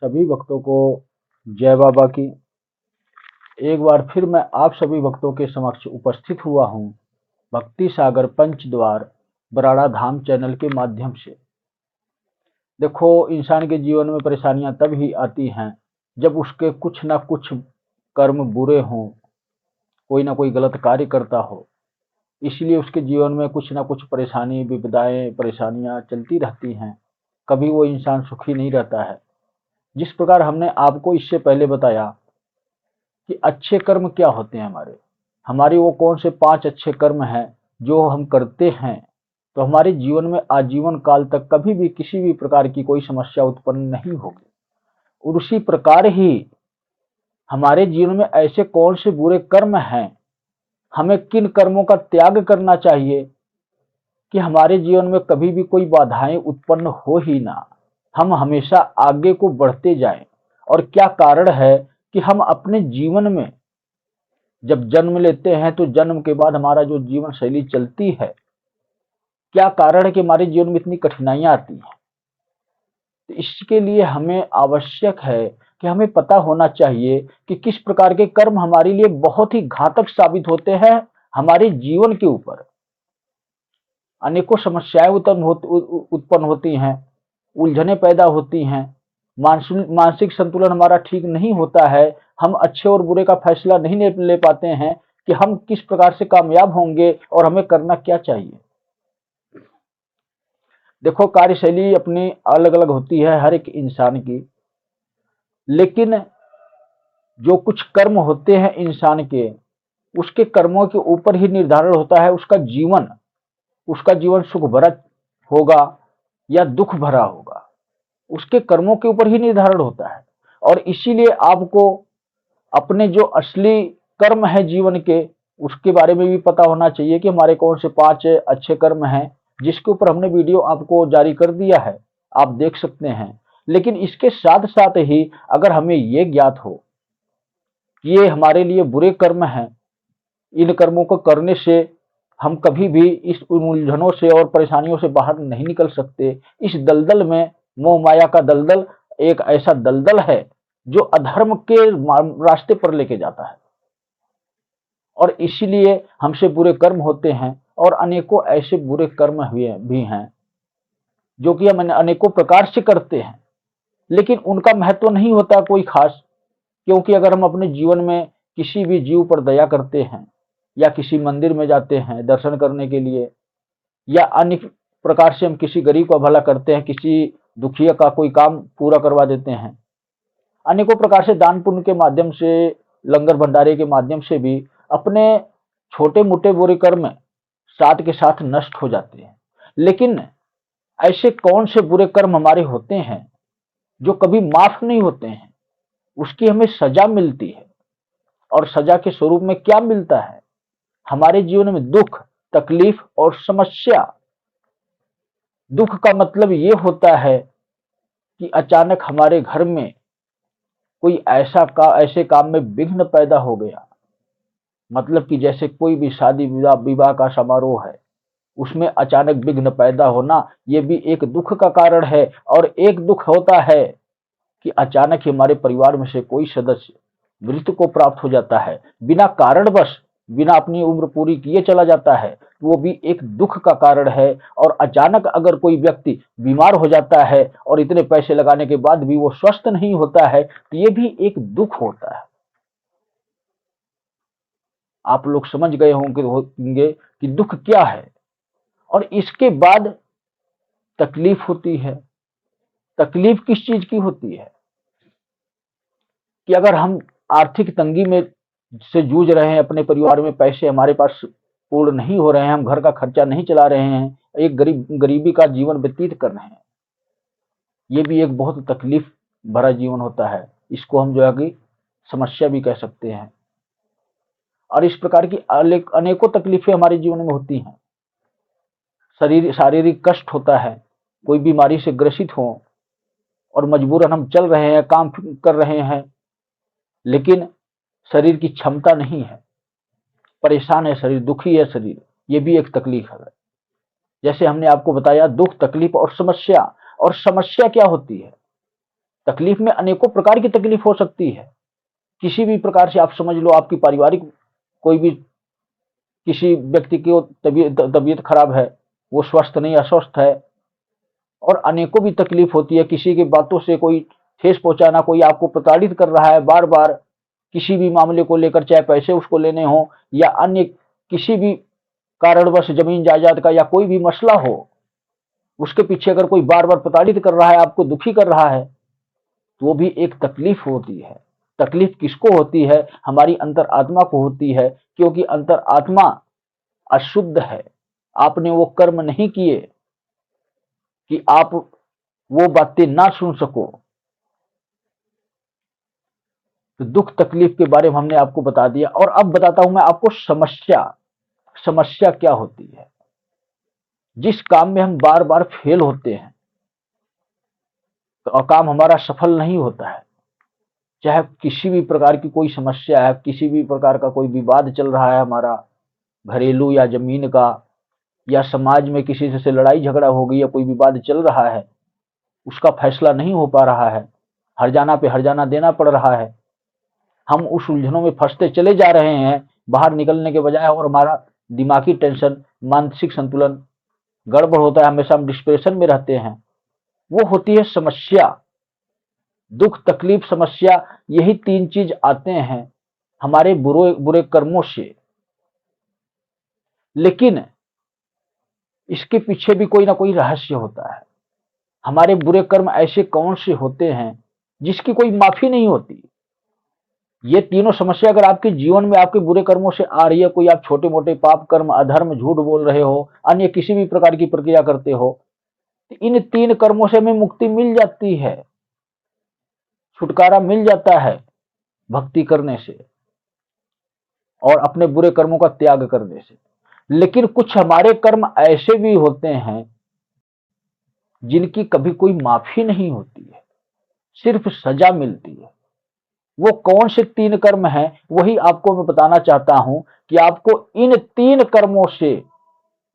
सभी भक्तों को जय बाबा की। एक बार फिर मैं आप सभी भक्तों के समक्ष उपस्थित हुआ हूँ भक्ति सागर पंचद्वार बराड़ा धाम चैनल के माध्यम से। देखो, इंसान के जीवन में परेशानियां तब ही आती हैं जब उसके कुछ ना कुछ कर्म बुरे हों, कोई ना कोई गलत कार्य करता हो। इसलिए उसके जीवन में कुछ ना कुछ परेशानी, विपदाएं, परेशानियां चलती रहती हैं। कभी वो इंसान सुखी नहीं रहता है। जिस प्रकार हमने आपको इससे पहले बताया कि अच्छे कर्म क्या होते हैं, हमारे वो कौन से 5 अच्छे कर्म हैं जो हम करते हैं तो हमारे जीवन में आजीवन काल तक कभी भी किसी भी प्रकार की कोई समस्या उत्पन्न नहीं होगी। और उसी प्रकार ही हमारे जीवन में ऐसे कौन से बुरे कर्म हैं, हमें किन कर्मों का त्याग करना चाहिए कि हमारे जीवन में कभी भी कोई बाधाएं उत्पन्न हो ही ना, हम हमेशा आगे को बढ़ते जाएं। और क्या कारण है कि हम अपने जीवन में जब जन्म लेते हैं तो जन्म के बाद हमारा जो जीवन शैली चलती है, क्या कारण है कि हमारे जीवन में इतनी कठिनाइयां आती हैं। तो इसके लिए हमें आवश्यक है कि हमें पता होना चाहिए कि किस प्रकार के कर्म हमारे लिए बहुत ही घातक साबित होते हैं। हमारे जीवन के ऊपर अनेकों समस्याएं उत्पन्न होती हैं, उलझने पैदा होती हैं, मानसिक संतुलन हमारा ठीक नहीं होता है। हम अच्छे और बुरे का फैसला नहीं ले पाते हैं कि हम किस प्रकार से कामयाब होंगे और हमें करना क्या चाहिए। देखो, कार्यशैली अपनी अलग अलग होती है हर एक इंसान की, लेकिन जो कुछ कर्म होते हैं इंसान के, उसके कर्मों के ऊपर ही निर्धारण होता है उसका जीवन सुख भरा होगा या दुख भरा होगा, उसके कर्मों के ऊपर ही निर्धारण होता है। और इसीलिए आपको अपने जो असली कर्म है जीवन के, उसके बारे में भी पता होना चाहिए कि हमारे कौन से 5 अच्छे कर्म हैं, जिसके ऊपर हमने वीडियो आपको जारी कर दिया है, आप देख सकते हैं। लेकिन इसके साथ साथ ही अगर हमें ये ज्ञात हो कि ये हमारे लिए बुरे कर्म हैं, इन कर्मों को करने से हम कभी भी इस उलझनों से और परेशानियों से बाहर नहीं निकल सकते। इस दलदल में, मोह माया का दलदल एक ऐसा दलदल है जो अधर्म के रास्ते पर लेके जाता है। और इसीलिए हमसे बुरे कर्म होते हैं और अनेकों ऐसे बुरे कर्म भी हैं जो कि हम अनेकों प्रकार से करते हैं, लेकिन उनका महत्व नहीं होता कोई खास। क्योंकि अगर हम अपने जीवन में किसी भी जीव पर दया करते हैं या किसी मंदिर में जाते हैं दर्शन करने के लिए, या अन्य प्रकार से हम किसी गरीब का भला करते हैं, किसी दुखिया का कोई काम पूरा करवा देते हैं, अनेकों प्रकार से दान पुण्य के माध्यम से, लंगर भंडारे के माध्यम से भी अपने छोटे मोटे बुरे कर्म साथ के साथ नष्ट हो जाते हैं। लेकिन ऐसे कौन से बुरे कर्म हमारे होते हैं जो कभी माफ नहीं होते हैं, उसकी हमें सजा मिलती है। और सजा के स्वरूप में क्या मिलता है, हमारे जीवन में दुख, तकलीफ और समस्या। दुख का मतलब ये होता है कि अचानक हमारे घर में कोई ऐसे काम में विघ्न पैदा हो गया। मतलब कि जैसे कोई भी शादी विवाह का समारोह है, उसमें अचानक विघ्न पैदा होना, ये भी एक दुख का कारण है। और एक दुख होता है कि अचानक ही हमारे परिवार में से कोई सदस्य मृत्यु को प्राप्त हो जाता है, बिना कारणवश, बिना अपनी उम्र पूरी किए चला जाता है, वो भी एक दुख का कारण है। और अचानक अगर कोई व्यक्ति बीमार हो जाता है और इतने पैसे लगाने के बाद भी वो स्वस्थ नहीं होता है, तो ये भी एक दुख होता है। आप लोग समझ गए होंगे कि दुख क्या है। और इसके बाद तकलीफ होती है। तकलीफ किस चीज की होती है कि अगर हम आर्थिक तंगी में से जूझ रहे हैं, अपने परिवार में पैसे हमारे पास पूर्ण नहीं हो रहे हैं, हम घर का खर्चा नहीं चला रहे हैं, एक गरीबी का जीवन व्यतीत कर रहे हैं, ये भी एक बहुत तकलीफ भरा जीवन होता है। इसको हम जो है कि समस्या भी कह सकते हैं। और इस प्रकार की अनेकों तकलीफें हमारे जीवन में होती हैं। शारीरिक कष्ट होता है, कोई बीमारी से ग्रसित हो और मजबूरन हम चल रहे हैं, काम कर रहे हैं, लेकिन शरीर की क्षमता नहीं है, परेशान है शरीर, दुखी है शरीर, ये भी एक तकलीफ है। जैसे हमने आपको बताया, दुख, तकलीफ और समस्या। और समस्या क्या होती है? तकलीफ में अनेकों प्रकार की तकलीफ हो सकती है। किसी भी प्रकार से आप समझ लो, आपकी पारिवारिक कोई भी किसी व्यक्ति की तबीयत खराब है, वो स्वस्थ नहीं, अस्वस्थ है, और अनेकों भी तकलीफ होती है। किसी की बातों से कोई ठेस पहुंचाना, कोई आपको प्रताड़ित कर रहा है बार बार किसी भी मामले को लेकर, चाहे पैसे उसको लेने हो या अन्य किसी भी कारणवश जमीन जायदाद का या कोई भी मसला हो, उसके पीछे अगर कोई बार बार प्रताड़ित कर रहा है, आपको दुखी कर रहा है, तो वो भी एक तकलीफ होती है। तकलीफ किसको होती है? हमारी अंतर आत्मा को होती है, क्योंकि अंतर आत्मा अशुद्ध है। आपने वो कर्म नहीं किए कि आप वो बातें ना सुन सको। तो दुख तकलीफ के बारे में हमने आपको बता दिया, और अब बताता हूं मैं आपको समस्या। समस्या क्या होती है? जिस काम में हम बार बार फेल होते हैं, तो काम हमारा सफल नहीं होता है, चाहे किसी भी प्रकार की कोई समस्या है, किसी भी प्रकार का कोई विवाद चल रहा है हमारा, घरेलू या जमीन का, या समाज में किसी से लड़ाई झगड़ा हो गई या कोई विवाद चल रहा है, उसका फैसला नहीं हो पा रहा है, हर्जाना पे हर्जाना देना पड़ रहा है, हम उस उलझनों में फंसते चले जा रहे हैं बाहर निकलने के बजाय, और हमारा दिमागी टेंशन, मानसिक संतुलन गड़बड़ होता है, हमेशा हम डिस्प्रेशन में रहते हैं। वो होती है समस्या। दुख तकलीफ समस्या, यही तीन चीज आते हैं हमारे बुरे बुरे कर्मों से। लेकिन इसके पीछे भी कोई ना कोई रहस्य होता है। हमारे बुरे कर्म ऐसे कौन से होते हैं जिसकी कोई माफी नहीं होती? ये तीनों समस्या अगर आपके जीवन में आपके बुरे कर्मों से आ रही है, कोई आप छोटे मोटे पाप कर्म, अधर्म, झूठ बोल रहे हो, अन्य किसी भी प्रकार की प्रक्रिया करते हो, तो इन तीन कर्मों से हमें मुक्ति मिल जाती है, छुटकारा मिल जाता है भक्ति करने से और अपने बुरे कर्मों का त्याग करने से। लेकिन कुछ हमारे कर्म ऐसे भी होते हैं जिनकी कभी कोई माफी नहीं होती है, सिर्फ सजा मिलती है। वो कौन से तीन कर्म हैं, वही आपको मैं बताना चाहता हूं कि आपको इन तीन कर्मों से,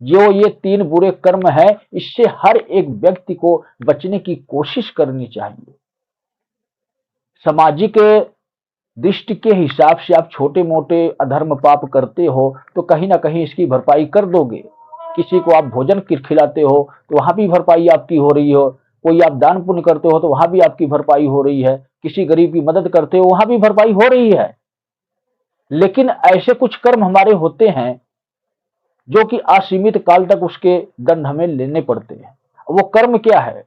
जो ये तीन बुरे कर्म है, इससे हर एक व्यक्ति को बचने की कोशिश करनी चाहिए। सामाजिक दृष्टि के हिसाब से आप छोटे मोटे अधर्म पाप करते हो तो कहीं ना कहीं इसकी भरपाई कर दोगे। किसी को आप भोजन खिलाते हो तो वहां भी भरपाई आपकी हो रही हो, कोई आप दान पुण्य करते हो तो वहां भी आपकी भरपाई हो रही है, किसी गरीब की मदद करते हो वहां भी भरपाई हो रही है। लेकिन ऐसे कुछ कर्म हमारे होते हैं जो कि असीमित काल तक उसके दंड हमें लेने पड़ते हैं। वो कर्म क्या है?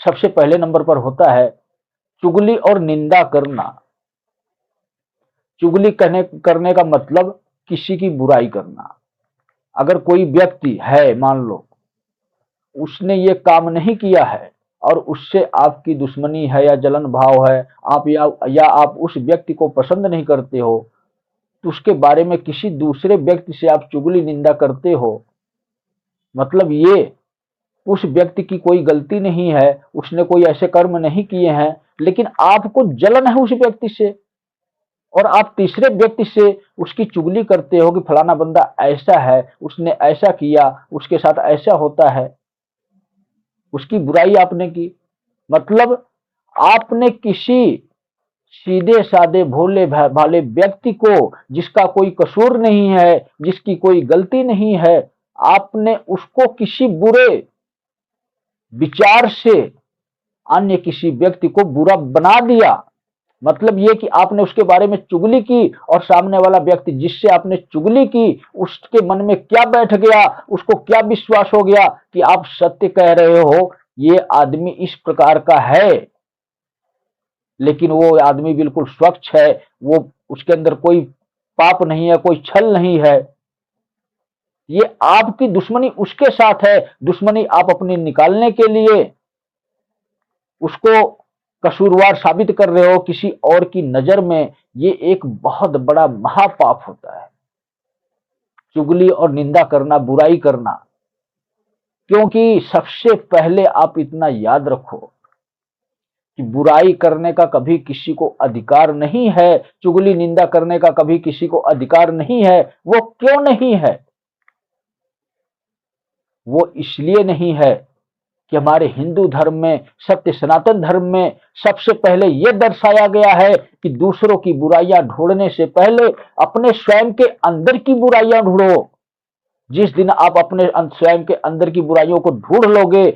सबसे पहले नंबर पर होता है चुगली और निंदा करना। चुगली करने का मतलब किसी की बुराई करना। अगर कोई व्यक्ति है, मान लो उसने ये काम नहीं किया है और उससे आपकी दुश्मनी है या जलन भाव है, आप या आप उस व्यक्ति को पसंद नहीं करते हो, तो उसके बारे में किसी दूसरे व्यक्ति से आप चुगली निंदा करते हो, मतलब ये उस व्यक्ति की कोई गलती नहीं है, उसने कोई ऐसे कर्म नहीं किए हैं, लेकिन आपको जलन है उस व्यक्ति से, और आप तीसरे व्यक्ति से उसकी चुगली करते हो कि फलाना बंदा ऐसा है, उसने ऐसा किया, उसके साथ ऐसा होता है, उसकी बुराई आपने की। मतलब आपने किसी सीधे साधे भोले भाले व्यक्ति को, जिसका कोई कसूर नहीं है, जिसकी कोई गलती नहीं है, आपने उसको किसी बुरे विचार से अन्य किसी व्यक्ति को बुरा बना दिया। मतलब ये कि आपने उसके बारे में चुगली की, और सामने वाला व्यक्ति जिससे आपने चुगली की, उसके मन में क्या बैठ गया, उसको क्या विश्वास हो गया कि आप सत्य कह रहे हो, ये आदमी इस प्रकार का है, लेकिन वो आदमी बिल्कुल स्वच्छ है, वो उसके अंदर कोई पाप नहीं है, कोई छल नहीं है। ये आपकी दुश्मनी उसके साथ है, दुश्मनी आप अपनी निकालने के लिए उसको कसूरवार साबित कर रहे हो किसी और की नजर में। ये एक बहुत बड़ा महापाप होता है, चुगली और निंदा करना, बुराई करना। क्योंकि सबसे पहले आप इतना याद रखो कि बुराई करने का कभी किसी को अधिकार नहीं है, चुगली निंदा करने का कभी किसी को अधिकार नहीं है। वो क्यों नहीं है? वो इसलिए नहीं है कि हमारे हिंदू धर्म में, सत्य सनातन धर्म में सबसे पहले यह दर्शाया गया है कि दूसरों की बुराइयां ढूंढने से पहले अपने स्वयं के अंदर की बुराइयां ढूंढो। जिस दिन आप अपने स्वयं के अंदर की बुराइयों को ढूंढ लोगे,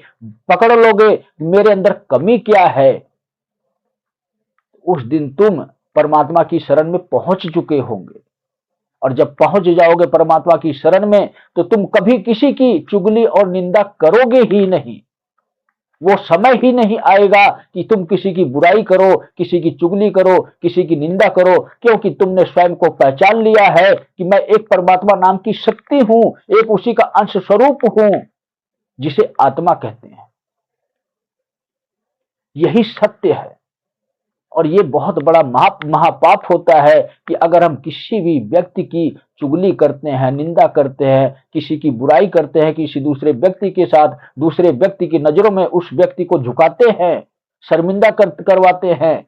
पकड़ लोगे, मेरे अंदर कमी क्या है, उस दिन तुम परमात्मा की शरण में पहुंच चुके होंगे। और जब पहुंच जाओगे परमात्मा की शरण में, तो तुम कभी किसी की चुगली और निंदा करोगे ही नहीं। वो समय ही नहीं आएगा कि तुम किसी की बुराई करो, किसी की चुगली करो, किसी की निंदा करो, क्योंकि तुमने स्वयं को पहचान लिया है कि मैं एक परमात्मा नाम की शक्ति हूं, एक उसी का अंश स्वरूप हूं, जिसे आत्मा कहते हैं। यही सत्य है। और ये बहुत बड़ा महापाप होता है कि अगर हम किसी भी व्यक्ति की चुगली करते हैं, निंदा करते हैं, किसी की बुराई करते हैं, किसी दूसरे व्यक्ति के साथ, दूसरे व्यक्ति की नजरों में उस व्यक्ति को झुकाते हैं, शर्मिंदा करवाते हैं,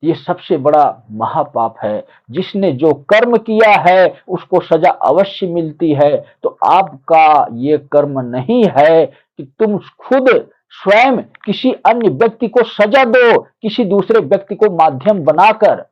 ये सबसे बड़ा महापाप है। जिसने जो कर्म किया है उसको सजा अवश्य मिलती है। तो आपका ये कर्म नहीं है कि तुम खुद स्वयं किसी अन्य व्यक्ति को सजा दो, किसी दूसरे व्यक्ति को माध्यम बनाकर।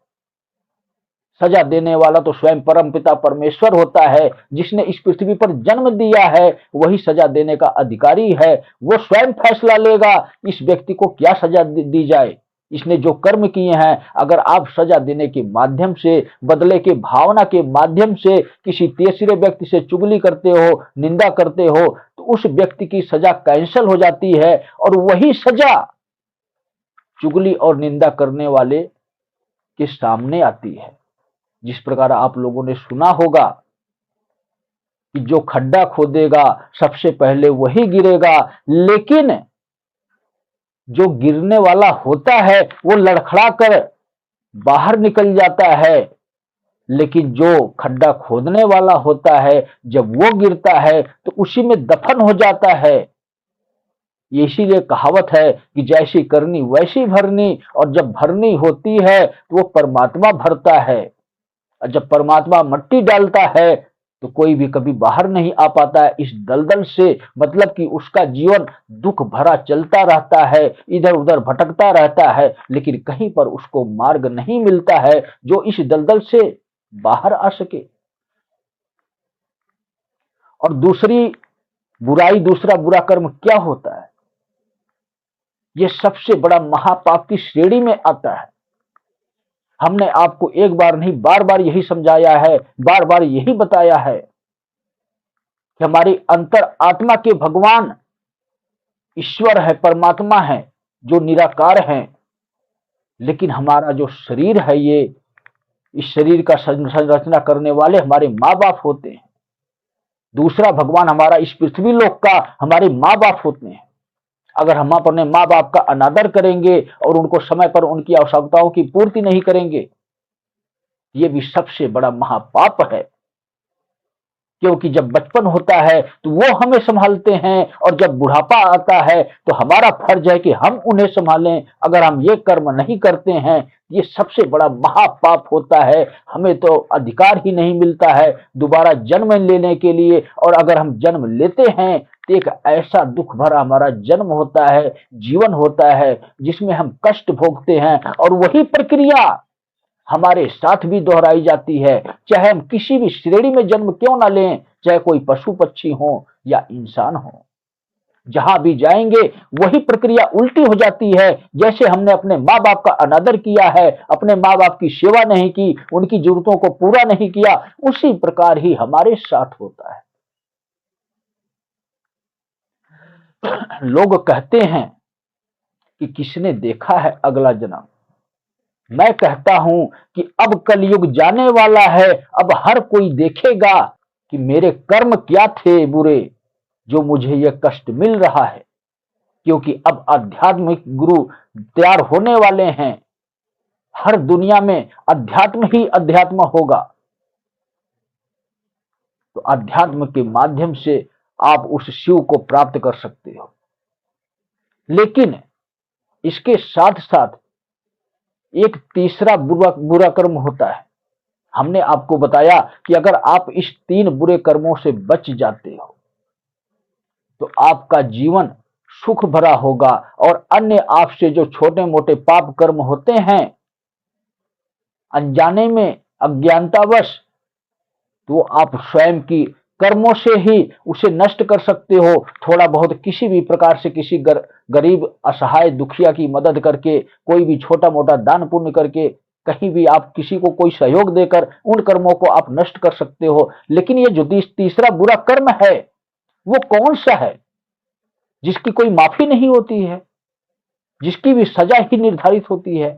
सजा देने वाला तो स्वयं परमपिता परमेश्वर होता है। जिसने इस पृथ्वी पर जन्म दिया है वही सजा देने का अधिकारी है। वो स्वयं फैसला लेगा इस व्यक्ति को क्या सजा दी जाए। इसने जो कर्म किए हैं, अगर आप सजा देने के माध्यम से, बदले के भावना के माध्यम से किसी तीसरे व्यक्ति से चुगली करते हो, निंदा करते हो, तो उस व्यक्ति की सजा कैंसिल हो जाती है और वही सजा चुगली और निंदा करने वाले के सामने आती है। जिस प्रकार आप लोगों ने सुना होगा कि जो खड्डा खोदेगा सबसे पहले वही गिरेगा, लेकिन जो गिरने वाला होता है वो लड़खड़ा कर बाहर निकल जाता है, लेकिन जो खड्डा खोदने वाला होता है जब वो गिरता है तो उसी में दफन हो जाता है। इसीलिए कहावत है कि जैसी करनी वैसी भरनी, और जब भरनी होती है तो वो परमात्मा भरता है। और जब परमात्मा मिट्टी डालता है तो कोई भी कभी बाहर नहीं आ पाता है इस दलदल से। मतलब कि उसका जीवन दुख भरा चलता रहता है, इधर उधर भटकता रहता है, लेकिन कहीं पर उसको मार्ग नहीं मिलता है जो इस दलदल से बाहर आ सके। और दूसरी बुराई, दूसरा बुरा कर्म क्या होता है? यह सबसे बड़ा महापाप की श्रेणी में आता है। हमने आपको एक बार नहीं बार बार यही समझाया है, बार बार यही बताया है कि हमारी अंतर आत्मा के भगवान ईश्वर है, परमात्मा है, जो निराकार है। लेकिन हमारा जो शरीर है, ये इस शरीर का संरचना करने वाले हमारे माँ बाप होते हैं। दूसरा भगवान हमारा इस पृथ्वी लोक का हमारे माँ बाप होते हैं। अगर हम अपने माँ बाप का अनादर करेंगे और उनको समय पर उनकी आवश्यकताओं की पूर्ति नहीं करेंगे, ये भी सबसे बड़ा महापाप है। क्योंकि जब बचपन होता है तो वो हमें संभालते हैं, और जब बुढ़ापा आता है तो हमारा फर्ज है कि हम उन्हें संभालें। अगर हम ये कर्म नहीं करते हैं, ये सबसे बड़ा महापाप होता है। हमें तो अधिकार ही नहीं मिलता है दोबारा जन्म लेने के लिए, और अगर हम जन्म लेते हैं तो एक ऐसा दुख भरा हमारा जन्म होता है, जीवन होता है, जिसमें हम कष्ट भोगते हैं। और वही प्रक्रिया हमारे साथ भी दोहराई जाती है, चाहे हम किसी भी श्रेणी में जन्म क्यों ना लें, चाहे कोई पशु पक्षी हो या इंसान हो। जहां भी जाएंगे वही प्रक्रिया उल्टी हो जाती है। जैसे हमने अपने माँ बाप का अनादर किया है, अपने माँ बाप की सेवा नहीं की, उनकी जरूरतों को पूरा नहीं किया, उसी प्रकार ही हमारे साथ होता है। लोग कहते हैं कि किसने देखा है अगला जन्म। मैं कहता हूं कि अब कलयुग जाने वाला है, अब हर कोई देखेगा कि मेरे कर्म क्या थे बुरे जो मुझे यह कष्ट मिल रहा है। क्योंकि अब आध्यात्मिक गुरु तैयार होने वाले हैं। हर दुनिया में अध्यात्म ही अध्यात्म होगा। तो अध्यात्म के माध्यम से आप उस शिव को प्राप्त कर सकते हो। लेकिन इसके साथ साथ एक तीसरा बुरा कर्म होता है। हमने आपको बताया कि अगर आप इस 3 बुरे कर्मों से बच जाते हो तो आपका जीवन सुख भरा होगा और अन्य आपसे जो छोटे मोटे पाप कर्म होते हैं अनजाने में, अज्ञानतावश, तो आप स्वयं की कर्मों से ही उसे नष्ट कर सकते हो। थोड़ा बहुत किसी भी प्रकार से किसी गरीब असहाय दुखिया की मदद करके, कोई भी छोटा मोटा दान पुण्य करके, कहीं भी आप किसी को कोई सहयोग देकर उन कर्मों को आप नष्ट कर सकते हो। लेकिन ये जो तीसरा बुरा कर्म है वो कौन सा है जिसकी कोई माफी नहीं होती है, जिसकी भी सजा ही निर्धारित होती है?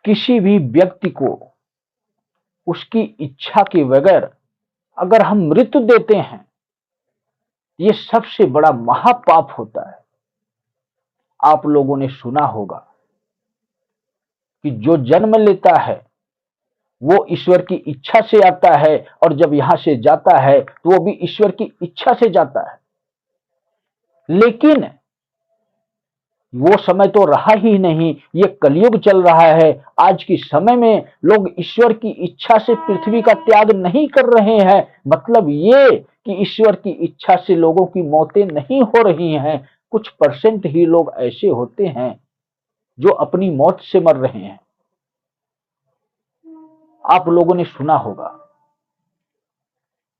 किसी भी व्यक्ति को उसकी इच्छा के बगैर अगर हम मृत्यु देते हैं, ये सबसे बड़ा महापाप होता है। आप लोगों ने सुना होगा कि जो जन्म लेता है वो ईश्वर की इच्छा से आता है और जब यहां से जाता है तो वो भी ईश्वर की इच्छा से जाता है। लेकिन वो समय तो रहा ही नहीं, ये कलयुग चल रहा है। आज के समय में लोग ईश्वर की इच्छा से पृथ्वी का त्याग नहीं कर रहे हैं। मतलब ये कि ईश्वर की इच्छा से लोगों की मौतें नहीं हो रही हैं। कुछ परसेंट ही लोग ऐसे होते हैं जो अपनी मौत से मर रहे हैं। आप लोगों ने सुना होगा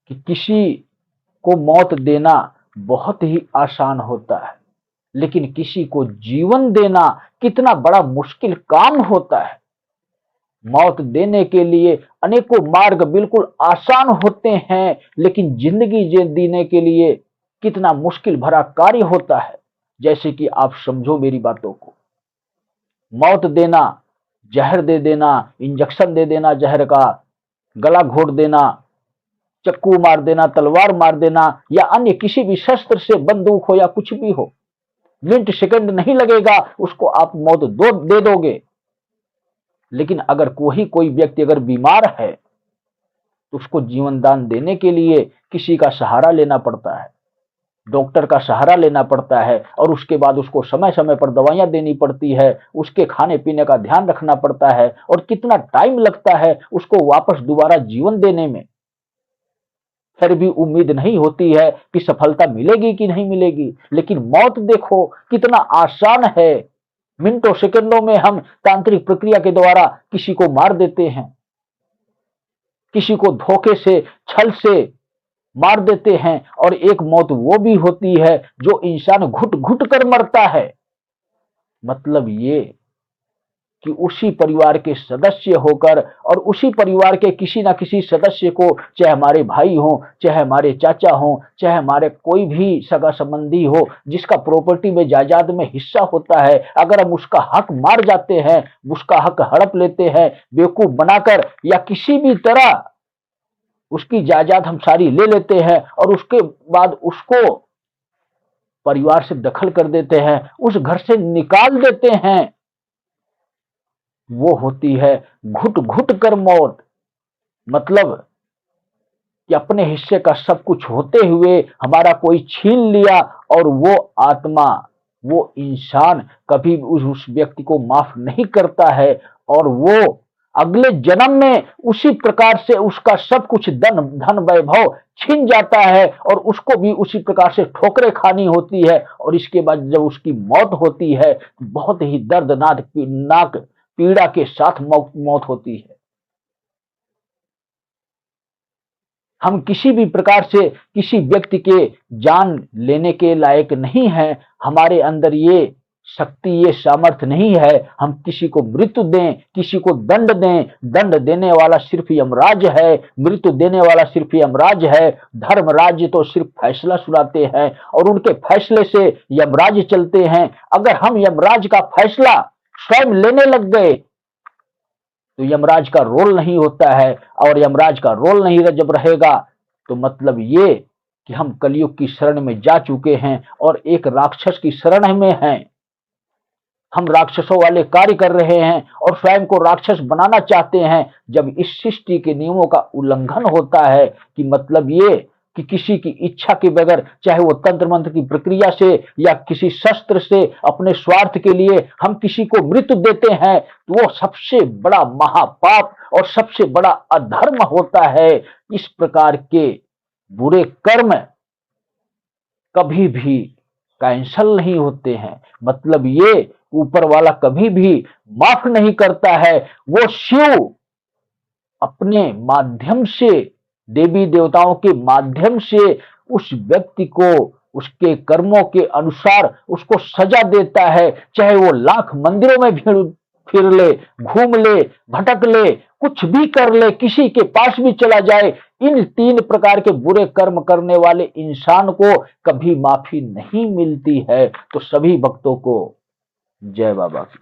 कि किसी को मौत देना बहुत ही आसान होता है, लेकिन किसी को जीवन देना कितना बड़ा मुश्किल काम होता है। मौत देने के लिए अनेकों मार्ग बिल्कुल आसान होते हैं, लेकिन जिंदगी जीने के लिए कितना मुश्किल भरा कार्य होता है। जैसे कि आप समझो मेरी बातों को, मौत देना, जहर दे देना, इंजेक्शन दे देना जहर का, गला घोट देना, चक्कू मार देना, तलवार मार देना, या अन्य किसी भी शस्त्र से, बंदूक हो या कुछ भी हो, मिनट सेकंड नहीं लगेगा उसको आप मौत दे दोगे। लेकिन अगर कोई व्यक्ति अगर बीमार है तो उसको जीवन दान देने के लिए किसी का सहारा लेना पड़ता है, डॉक्टर का सहारा लेना पड़ता है, और उसके बाद उसको समय समय पर दवाइयां देनी पड़ती है, उसके खाने पीने का ध्यान रखना पड़ता है, और कितना टाइम लगता है उसको वापस दोबारा जीवन देने में। फिर भी उम्मीद नहीं होती है कि सफलता मिलेगी कि नहीं मिलेगी। लेकिन मौत देखो कितना आसान है, मिनटों सेकंडों में हम तांत्रिक प्रक्रिया के द्वारा किसी को मार देते हैं, किसी को धोखे से, छल से मार देते हैं। और एक मौत वो भी होती है जो इंसान घुट घुट कर मरता है। मतलब ये कि उसी परिवार के सदस्य होकर और उसी परिवार के किसी ना किसी सदस्य को, चाहे हमारे भाई हो, चाहे हमारे चाचा हो, चाहे हमारे कोई भी सगा संबंधी हो, जिसका प्रॉपर्टी में जायदाद में हिस्सा होता है, अगर हम उसका हक मार जाते हैं, उसका हक हड़प लेते हैं बेवकूफ बनाकर, या किसी भी तरह उसकी जायदाद हम सारी ले लेते हैं और उसके बाद उसको परिवार से दखल कर देते हैं, उस घर से निकाल देते हैं, वो होती है घुट घुट कर मौत। मतलब कि अपने हिस्से का सब कुछ होते हुए हमारा कोई छीन लिया, और वो आत्मा, वो इंसान कभी उस व्यक्ति को माफ नहीं करता है, और वो अगले जन्म में उसी प्रकार से उसका सब कुछ धन वैभव छिन जाता है, और उसको भी उसी प्रकार से ठोकरें खानी होती है। और इसके बाद जब उसकी मौत होती है, बहुत ही दर्दनाक पीड़ा के साथ मौत होती है। हम किसी भी प्रकार से किसी व्यक्ति के जान लेने के लायक नहीं हैं। हमारे अंदर ये शक्ति, ये सामर्थ्य नहीं है हम किसी को मृत्यु दें, किसी को दंड दें। दंड देने वाला सिर्फ यमराज है, मृत्यु देने वाला सिर्फ यमराज है। धर्मराज तो सिर्फ फैसला सुनाते हैं और उनके फैसले से यमराज चलते हैं। अगर हम यमराज का फैसला स्वयं लेने लग गए तो यमराज का रोल नहीं होता है, और यमराज का रोल नहीं जब रहेगा तो मतलब ये कि हम कलयुग की शरण में जा चुके हैं और एक राक्षस की शरण में हैं। हम राक्षसों वाले कार्य कर रहे हैं और स्वयं को राक्षस बनाना चाहते हैं। जब इस सृष्टि के नियमों का उल्लंघन होता है कि मतलब ये कि किसी की इच्छा के बगैर, चाहे वो तंत्र मंत्र की प्रक्रिया से या किसी शस्त्र से, अपने स्वार्थ के लिए हम किसी को मृत्यु देते हैं, तो वो सबसे बड़ा महापाप और सबसे बड़ा अधर्म होता है। इस प्रकार के बुरे कर्म कभी भी कैंसल नहीं होते हैं। मतलब ये ऊपर वाला कभी भी माफ नहीं करता है। वो शिव अपने माध्यम से, देवी देवताओं के माध्यम से उस व्यक्ति को उसके कर्मों के अनुसार उसको सजा देता है। चाहे वो लाख मंदिरों में भीड़ फिर ले, घूम ले, भटक ले, कुछ भी कर ले, किसी के पास भी चला जाए, इन 3 प्रकार के बुरे कर्म करने वाले इंसान को कभी माफी नहीं मिलती है। तो सभी भक्तों को जय बाबा की।